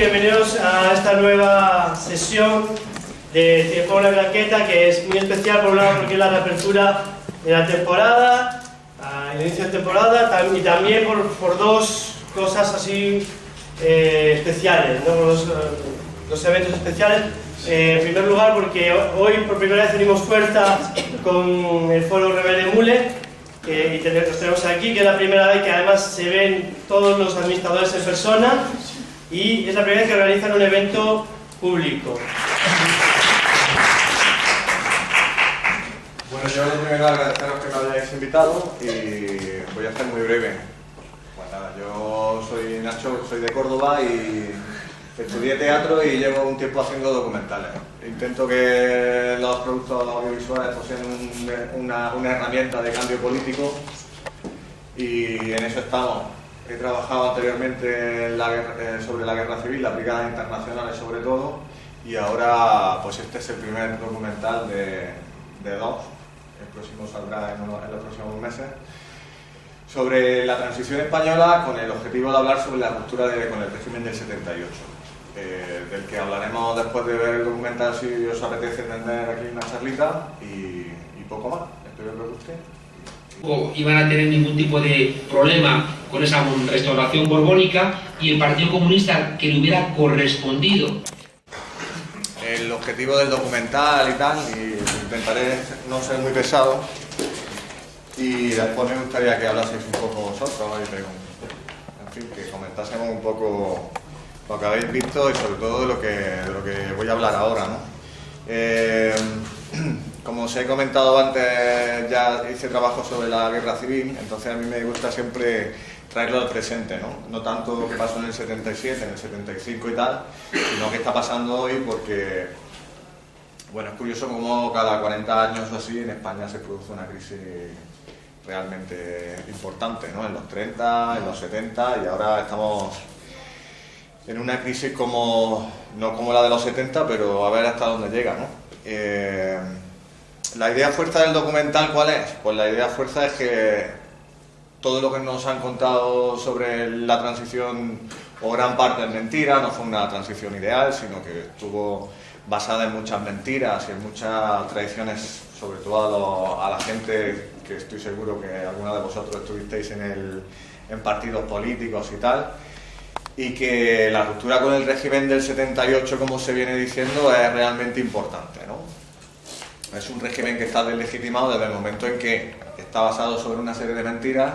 Bienvenidos a esta nueva sesión de Tiempo en la Claqueta, que es muy especial por un lado porque es la reapertura de la temporada, el inicio de temporada, y también por dos cosas así especiales, ¿no? Dos eventos especiales. En primer lugar porque hoy por primera vez tenemos fuerza con el Foro Rebelde Mule, y los tenemos aquí, que es la primera vez que además se ven todos los administradores en persona. Y es la primera vez que organizan un evento público. Bueno, yo lo primero agradeceros que me hayáis invitado y voy a ser muy breve. Pues nada, yo soy Nacho, soy de Córdoba y estudié teatro y llevo un tiempo haciendo documentales. Intento que los productos audiovisuales pues, sean una herramienta de cambio político y en eso estamos. He trabajado anteriormente en sobre la guerra civil, las brigadas internacionales sobre todo, y ahora pues este es el primer documental de dos, el próximo saldrá en los próximos meses, sobre la transición española con el objetivo de hablar sobre la ruptura con el régimen del 78, del que hablaremos después de ver el documental si os apetece entender aquí una charlita y poco más, espero que os guste. Iban a tener ningún tipo de problema con esa restauración borbónica y el Partido Comunista que le hubiera correspondido. El objetivo del documental y tal, y intentaré no ser muy pesado y después me gustaría que hablaseis un poco vosotros y en fin, que comentásemos un poco lo que habéis visto y sobre todo de lo que voy a hablar ahora, ¿no? Como os he comentado antes, ya hice trabajo sobre la guerra civil, entonces a mí me gusta siempre traerlo al presente, ¿no? No tanto lo que pasó en el 77, en el 75 y tal, sino qué está pasando hoy porque, bueno, es curioso cómo cada 40 años o así en España se produce una crisis realmente importante, ¿no? En los 30, en los 70 y ahora estamos en una crisis no como la de los 70, pero a ver hasta dónde llega, ¿no? La idea fuerza del documental, ¿cuál es? Pues la idea fuerza es que todo lo que nos han contado sobre la transición, o gran parte es mentira, no fue una transición ideal, sino que estuvo basada en muchas mentiras y en muchas traiciones, sobre todo a la gente, que estoy seguro que alguna de vosotros estuvisteis en partidos políticos y tal, y que la ruptura con el régimen del 78, como se viene diciendo, es realmente importante, ¿no? Es un régimen que está deslegitimado desde el momento en que está basado sobre una serie de mentiras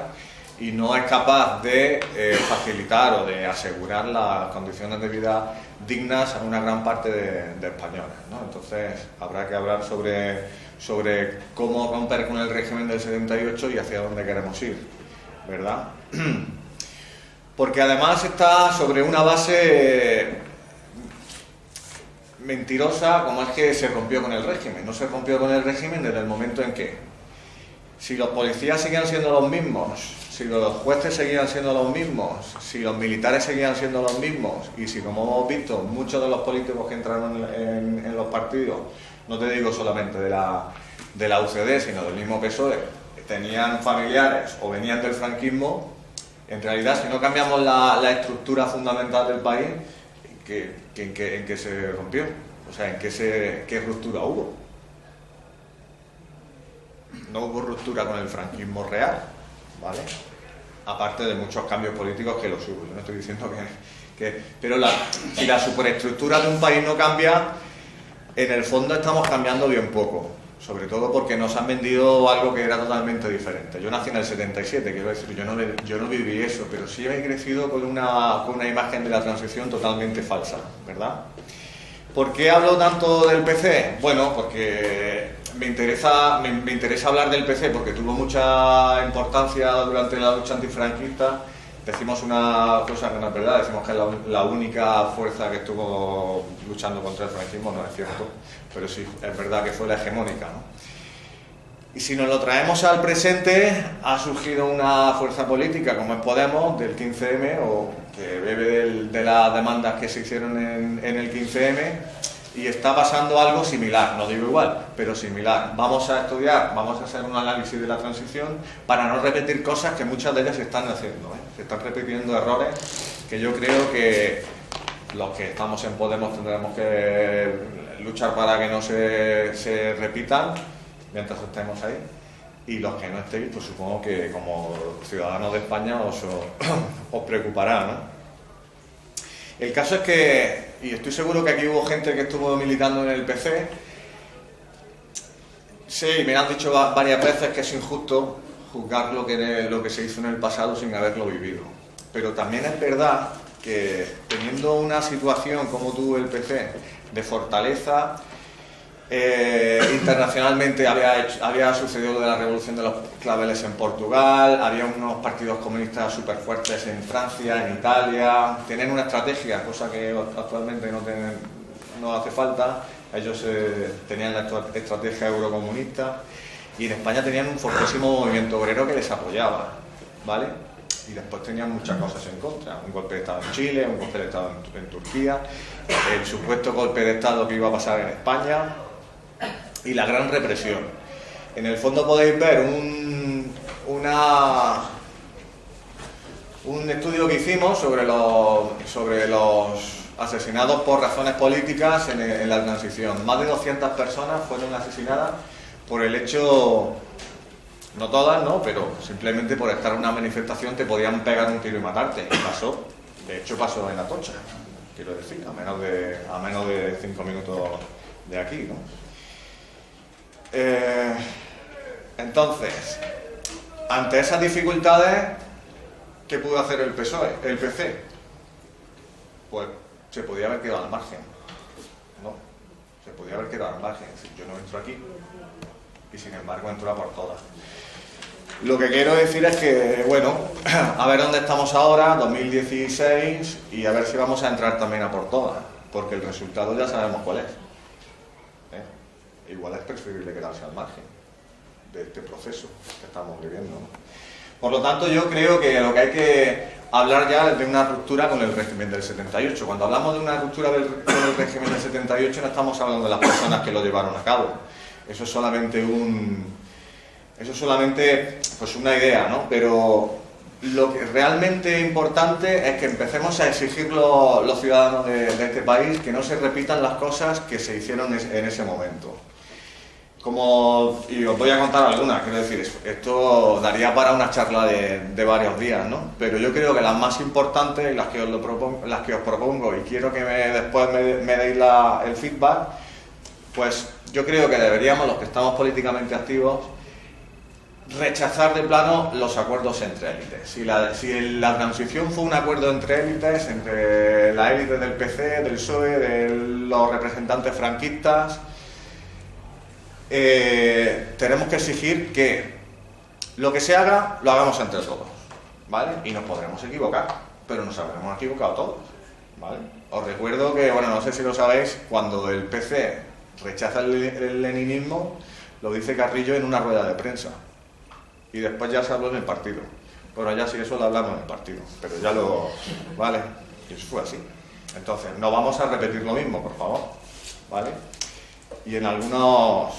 y no es capaz de facilitar o de asegurar las condiciones de vida dignas a una gran parte de españoles, ¿no? Entonces habrá que hablar sobre cómo romper con el régimen del 78 y hacia dónde queremos ir, ¿verdad? Porque además está sobre una base mentirosa, como es que se rompió con el régimen. No se rompió con el régimen desde el momento en que, si los policías seguían siendo los mismos, si los jueces seguían siendo los mismos, si los militares seguían siendo los mismos, y si, como hemos visto, muchos de los políticos que entraron en los partidos, no te digo solamente de la UCD, sino del mismo PSOE, tenían familiares o venían del franquismo, en realidad, si no cambiamos la estructura fundamental del país, ¿en qué se rompió? O sea, ¿qué ruptura hubo? No hubo ruptura con el franquismo real, ¿vale? Aparte de muchos cambios políticos que los hubo. Yo no estoy diciendo pero si la superestructura de un país no cambia, en el fondo estamos cambiando bien poco. Sobre todo porque nos han vendido algo que era totalmente diferente. Yo nací en el 77, quiero decir, yo no viví eso, pero sí he crecido con una imagen de la transición totalmente falsa, ¿verdad? ¿Por qué hablo tanto del PC? Bueno, porque me interesa hablar del PC porque tuvo mucha importancia durante la lucha antifranquista. Decimos una cosa que no es verdad, decimos que es la única fuerza que estuvo luchando contra el franquismo, no es cierto, pero sí, es verdad que fue la hegemónica, ¿no? Y si nos lo traemos al presente, ha surgido una fuerza política como es Podemos, del 15M, o que bebe de las demandas que se hicieron en el 15M, y está pasando algo similar, no digo igual, pero similar. Vamos a estudiar, vamos a hacer un análisis de la transición para no repetir cosas que muchas de ellas se están haciendo, ¿eh? Se están repitiendo errores que yo creo que los que estamos en Podemos tendremos que luchar para que no se repitan mientras estemos ahí, y los que no estéis, pues supongo que como ciudadanos de España os preocupará, ¿no? El caso es que, y estoy seguro que aquí hubo gente que estuvo militando en el PC, sí, me han dicho varias veces que es injusto juzgar lo que se hizo en el pasado sin haberlo vivido. Pero también es verdad que teniendo una situación como tuvo el PC de fortaleza, internacionalmente había sucedido lo de la revolución de los claveles en Portugal, había unos partidos comunistas súper fuertes en Francia, en Italia, tienen una estrategia, cosa que actualmente no hace falta. Ellos tenían la estrategia eurocomunista, y en España tenían un fortísimo movimiento obrero que les apoyaba, ¿vale? Y después tenían muchas cosas en contra, un golpe de Estado en Chile, un golpe de Estado en Turquía, el supuesto golpe de Estado que iba a pasar en España y la gran represión. En el fondo podéis ver un estudio que hicimos sobre los asesinados por razones políticas en la transición. Más de 200 personas fueron asesinadas por el hecho, no todas, ¿no?, pero simplemente por estar en una manifestación te podían pegar un tiro y matarte. Y pasó, de hecho pasó en Atocha, quiero decir, a menos de 5 minutos de aquí, ¿no? Entonces, ante esas dificultades, ¿qué pudo hacer el PC? Pues se podía haber quedado al margen, ¿no? Se podía haber quedado al margen. Es decir, yo no entro aquí y sin embargo entro a por todas. Lo que quiero decir es que, bueno, a ver dónde estamos ahora, 2016, y a ver si vamos a entrar también a por todas, porque el resultado ya sabemos cuál es. Igual es preferible quedarse al margen de este proceso que estamos viviendo, ¿no? Por lo tanto, yo creo que lo que hay que hablar ya es de una ruptura con el régimen del 78. Cuando hablamos de una ruptura con el régimen del 78 no estamos hablando de las personas que lo llevaron a cabo. Eso es solamente pues una idea, ¿no? Pero lo que es realmente importante es que empecemos a exigir los ciudadanos de este país que no se repitan las cosas que se hicieron en ese momento. Y os voy a contar algunas, quiero decir, esto daría para una charla de varios días, ¿no? Pero yo creo que las más importantes, y las que os propongo, y quiero que después me deis el feedback, pues yo creo que deberíamos, los que estamos políticamente activos, rechazar de plano los acuerdos entre élites. Si la transición fue un acuerdo entre élites, entre la élite del PC, del PSOE, de los representantes franquistas, tenemos que exigir que lo que se haga, lo hagamos entre todos, ¿vale? Y nos podremos equivocar, pero nos habremos equivocado todos, ¿vale? Os recuerdo que, bueno, no sé si lo sabéis, cuando el PC rechaza el leninismo, lo dice Carrillo en una rueda de prensa. Y después ya se habló en el partido. Bueno, ya sí, eso lo hablamos en el partido, pero ya ¿vale? Y eso fue así. Entonces, no vamos a repetir lo mismo, por favor, ¿vale? Y en algunos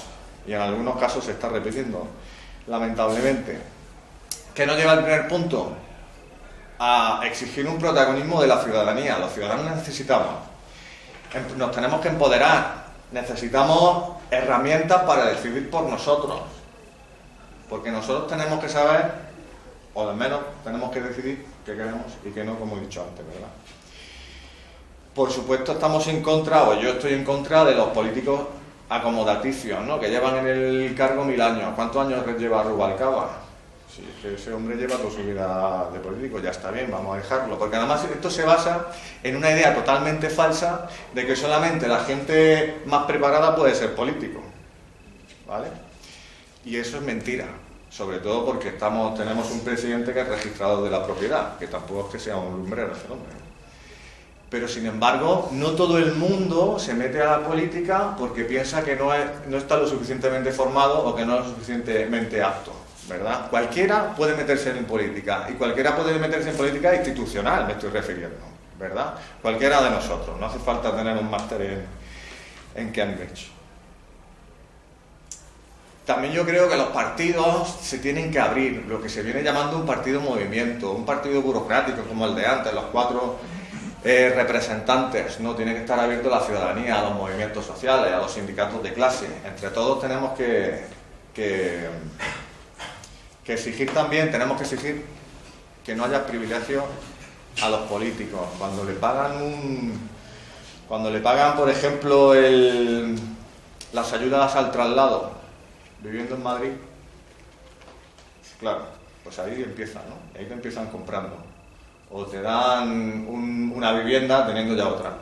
casos se está repitiendo, lamentablemente. ¿Qué nos lleva al primer punto? A exigir un protagonismo de la ciudadanía. Los ciudadanos nos tenemos que empoderar, necesitamos herramientas para decidir por nosotros. Porque nosotros tenemos que saber, o al menos tenemos que decidir qué queremos y qué no, como he dicho antes, ¿verdad? Por supuesto estamos en contra, o yo estoy en contra de los políticos acomodaticios, ¿no?, que llevan en el cargo 1000 años. ¿Cuántos años lleva Rubalcaba? Si es que ese hombre lleva toda su vida de político, ya está bien, vamos a dejarlo. Porque además esto se basa en una idea totalmente falsa de que solamente la gente más preparada puede ser político. ¿vale? Y eso es mentira, sobre todo porque tenemos un presidente que es registrador de la propiedad, que tampoco es que sea un lumbrero ese hombre. Pero sin embargo, no todo el mundo se mete a la política porque piensa que no está lo suficientemente formado o que no es lo suficientemente apto, ¿verdad? Cualquiera puede meterse en política, y cualquiera puede meterse en política institucional, me estoy refiriendo, ¿verdad? Cualquiera de nosotros, no hace falta tener un máster en Cambridge. También yo creo que los partidos se tienen que abrir, lo que se viene llamando un partido movimiento, un partido burocrático como el de antes, los 4 representantes, no, tiene que estar abierto a la ciudadanía, a los movimientos sociales, a los sindicatos de clase. Entre todos tenemos que exigir también, tenemos que exigir que no haya privilegios a los políticos. Cuando le pagan, por ejemplo, las ayudas al traslado, viviendo en Madrid, claro, pues ahí empiezan, ¿no? Ahí te empiezan comprando. O te dan una vivienda teniendo ya otra.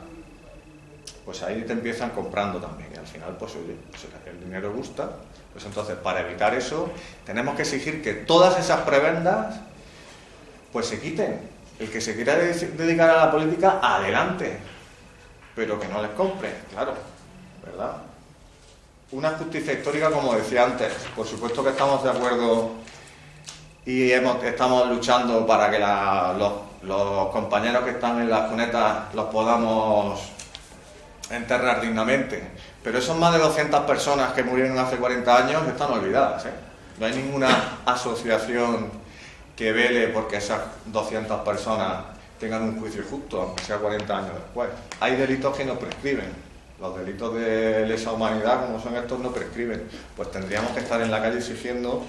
Pues ahí te empiezan comprando también. Y al final, pues oye, el dinero gusta. Pues entonces, para evitar eso, tenemos que exigir que todas esas prebendas, pues se quiten. El que se quiera dedicar a la política, adelante. Pero que no les compre, claro, ¿verdad? Una justicia histórica, como decía antes, por supuesto que estamos de acuerdo y estamos luchando para que los compañeros que están en las cunetas los podamos enterrar dignamente. Pero esos más de 200 personas que murieron hace 40 años están olvidadas, ¿eh? No hay ninguna asociación que vele porque esas 200 personas tengan un juicio justo, aunque sea 40 años después. Hay delitos que no prescriben. Los delitos de lesa humanidad, como son estos, no prescriben. Pues tendríamos que estar en la calle exigiendo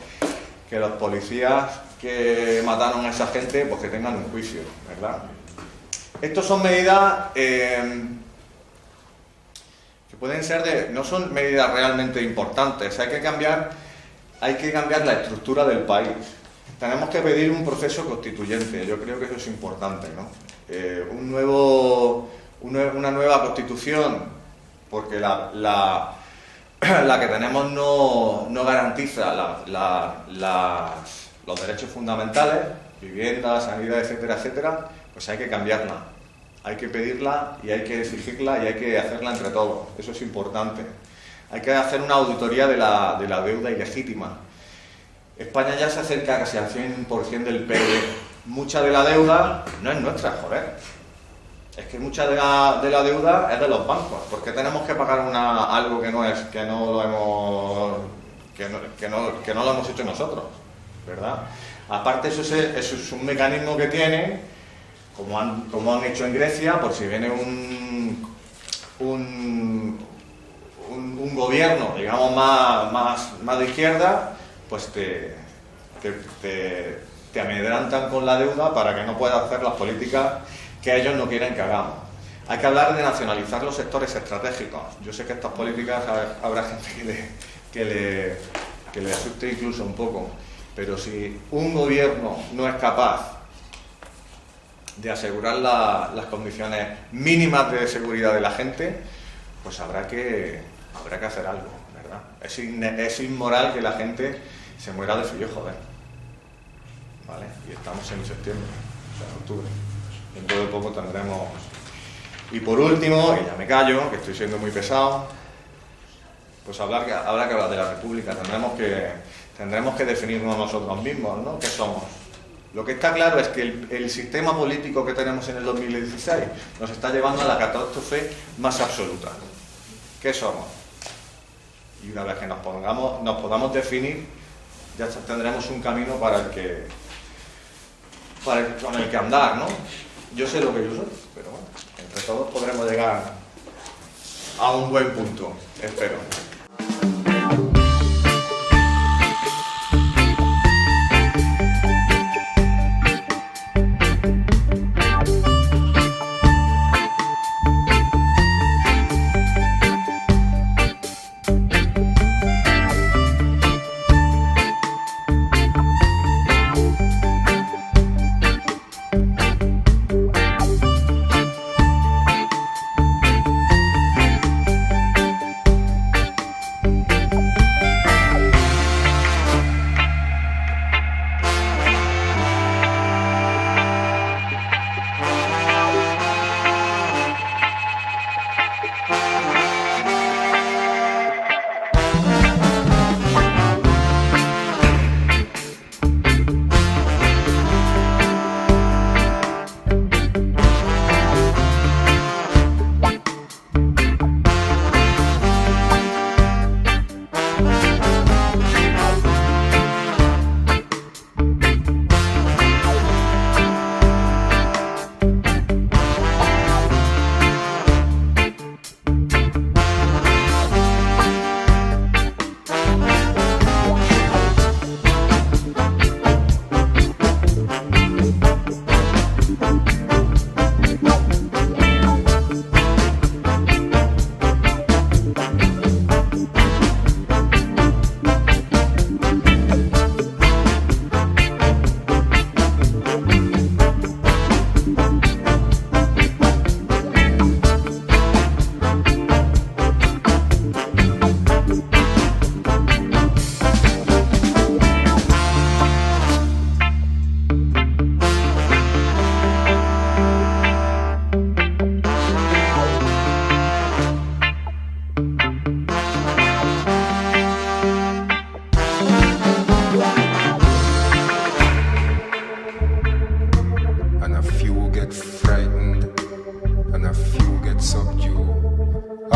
que los policías que mataron a esa gente, pues que tengan un juicio, ¿verdad? Estas son medidas que pueden ser no son medidas realmente importantes. Hay que cambiar la estructura del país. Tenemos que pedir un proceso constituyente. Yo creo que eso es importante, ¿no? Una nueva constitución, porque la que tenemos no garantiza los derechos fundamentales, vivienda, sanidad, etcétera, etcétera. Pues hay que cambiarla, hay que pedirla y hay que exigirla y hay que hacerla entre todos. Eso es importante. Hay que hacer una auditoría de la deuda ilegítima. España ya se acerca casi al 100% del PIB. Mucha de la deuda no es nuestra, joder. Es que mucha de la deuda es de los bancos. ¿Por qué tenemos que pagar algo que no lo hemos hecho nosotros? ¿Verdad? Aparte, eso es un mecanismo que tiene, como han hecho en Grecia, por si viene un gobierno, digamos, más de izquierda, pues te amedrantan con la deuda para que no puedas hacer las políticas que ellos no quieren que hagamos. Hay que hablar de nacionalizar los sectores estratégicos. Yo sé que estas políticas habrá gente que le asuste incluso un poco, pero si un gobierno no es capaz de asegurar las condiciones mínimas de seguridad de la gente, pues habrá que hacer algo, ¿verdad? Es inmoral que la gente se muera de frío, joder. ¿Vale? Y estamos en septiembre, o sea, en octubre. Dentro de poco tendremos... Y por último, y ya me callo, que estoy siendo muy pesado, pues habrá que hablar de la República. Tendremos que definirnos nosotros mismos, ¿no? ¿Qué somos? Lo que está claro es que el sistema político que tenemos en el 2016 nos está llevando a la catástrofe más absoluta. ¿Qué somos? Y una vez que nos podamos definir, ya tendremos un camino con el que andar, ¿no? Yo sé lo que yo soy, pero bueno, entre todos podremos llegar a un buen punto, espero.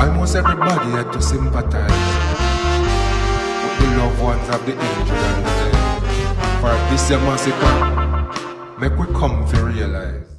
Almost everybody had to sympathize with the loved ones of the injured and the dead. For this massacre, make we come to realize